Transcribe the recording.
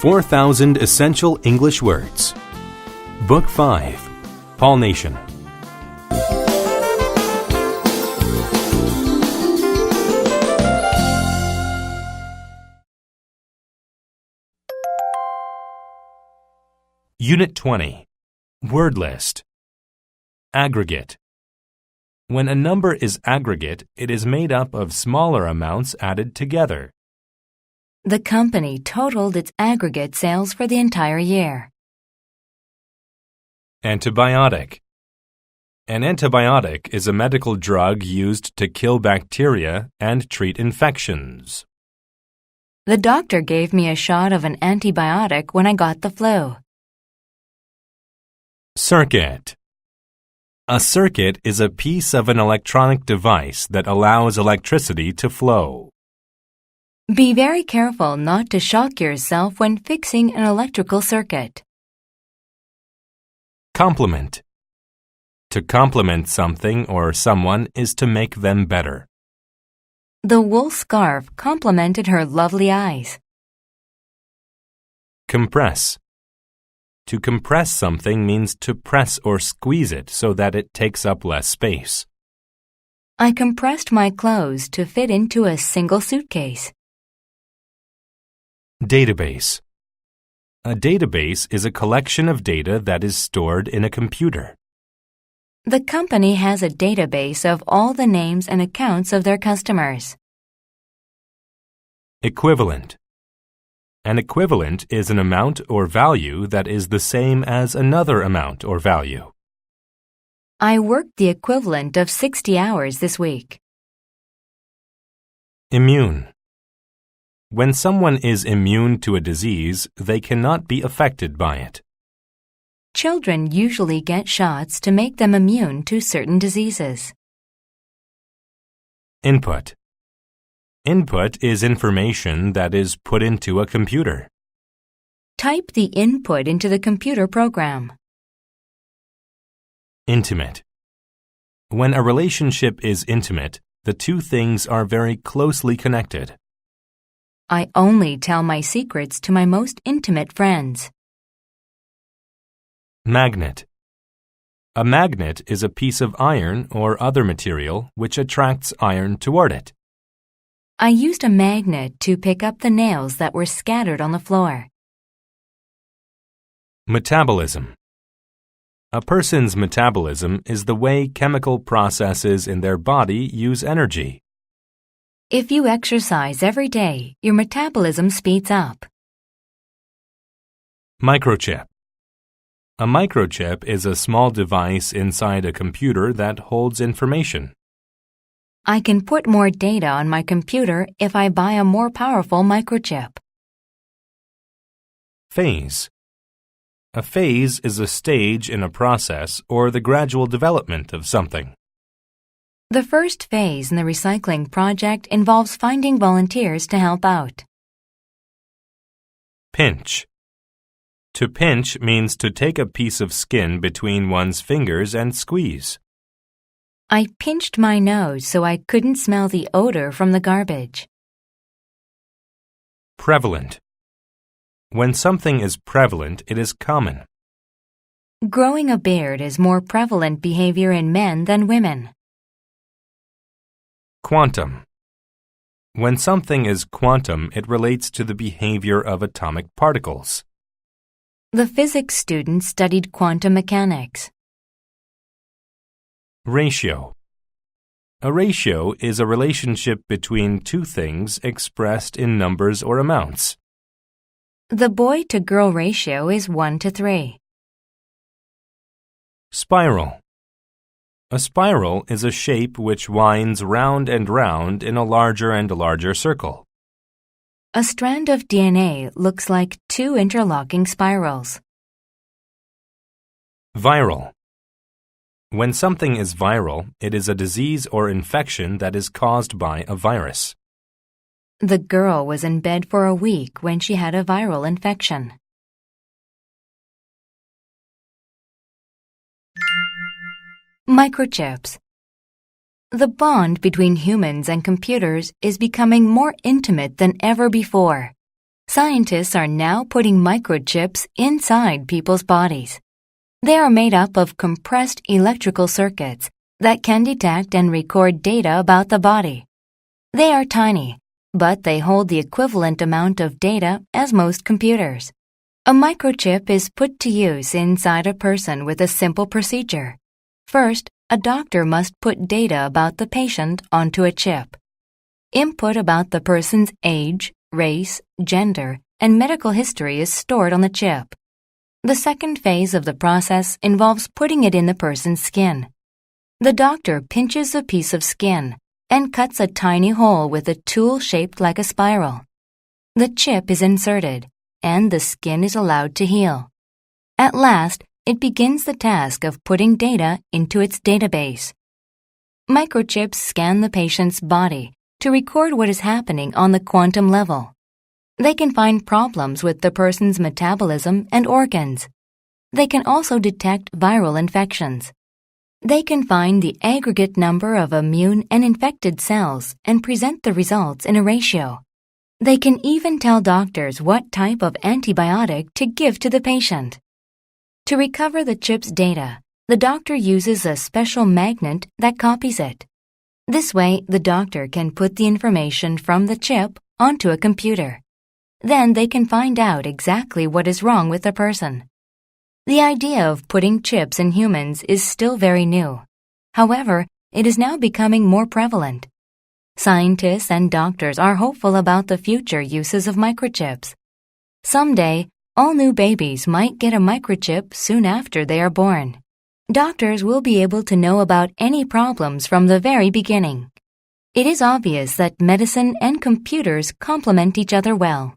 4,000 Essential English Words. Book 5. Pollination. Unit 20. Word list. Aggregate. When a number is aggregate, it is made up of smaller amounts added together. The company totaled its aggregate sales for the entire year. Antibiotic. An antibiotic is a medical drug used to kill bacteria and treat infections. The doctor gave me a shot of an antibiotic when I got the flu. Circuit. A circuit is a piece of an electronic device that allows electricity to flow. Be very careful not to shock yourself when fixing an electrical circuit. Complement. To compliment something or someone is to make them better. The wool scarf complimented her lovely eyes. Compress. To compress something means to press or squeeze it so that it takes up less space. I compressed my clothes to fit into a single suitcase. Database. A database is a collection of data that is stored in a computer. The company has a database of all the names and accounts of their customers. Equivalent. An equivalent is an amount or value that is the same as another amount or value. I worked the equivalent of 60 hours this week. Immune. When someone is immune to a disease, they cannot be affected by it. Children usually get shots to make them immune to certain diseases. Input. Input is information that is put into a computer. Type the input into the computer program. Intimate. When a relationship is intimate, the two things are very closely connected. I only tell my secrets to my most intimate friends. Magnet. A magnet is a piece of iron or other material which attracts iron toward it. I used a magnet to pick up the nails that were scattered on the floor. Metabolism. A person's metabolism is the way chemical processes in their body use energy. If you exercise every day, your metabolism speeds up. Microchip. A microchip is a small device inside a computer that holds information. I can put more data on my computer if I buy a more powerful microchip. Phase. A phase is a stage in a process or the gradual development of something. The first phase in the recycling project involves finding volunteers to help out. Pinch. To pinch means to take a piece of skin between one's fingers and squeeze. I pinched my nose so I couldn't smell the odor from the garbage. Prevalent. When something is prevalent, it is common. Growing a beard is more prevalent behavior in men than women. Quantum. When something is quantum, it relates to the behavior of atomic particles. The physics student studied quantum mechanics. Ratio. A ratio is a relationship between two things expressed in numbers or amounts. The boy-to-girl ratio is 1:3. Spiral. A spiral is a shape which winds round and round in a larger and larger circle. A strand of DNA looks like two interlocking spirals. Viral. When something is viral, it is a disease or infection that is caused by a virus. The girl was in bed for a week when she had a viral infection. Microchips. The bond between humans and computers is becoming more intimate than ever before. Scientists are now putting microchips inside people's bodies. They are made up of compressed electrical circuits that can detect and record data about the body. They are tiny, but they hold the equivalent amount of data as most computers. A microchip is put to use inside a person with a simple procedure. First, a doctor must put data about the patient onto a chip. Input about the person's age, race, gender, and medical history is stored on the chip. The second phase of the process involves putting it in the person's skin. The doctor pinches a piece of skin and cuts a tiny hole with a tool shaped like a spiral. The chip is inserted, and the skin is allowed to heal. At last, it begins the task of putting data into its database. Microchips scan the patient's body to record what is happening on the quantum level. They can find problems with the person's metabolism and organs. They can also detect viral infections. They can find the aggregate number of immune and infected cells and present the results in a ratio. They can even tell doctors what type of antibiotic to give to the patient. To recover the chip's data, the doctor uses a special magnet that copies it. This way, the doctor can put the information from the chip onto a computer. Then they can find out exactly what is wrong with the person. The idea of putting chips in humans is still very new. However, it is now becoming more prevalent. Scientists and doctors are hopeful about the future uses of microchips. Someday, all new babies might get a microchip soon after they are born. Doctors will be able to know about any problems from the very beginning. It is obvious that medicine and computers complement each other well.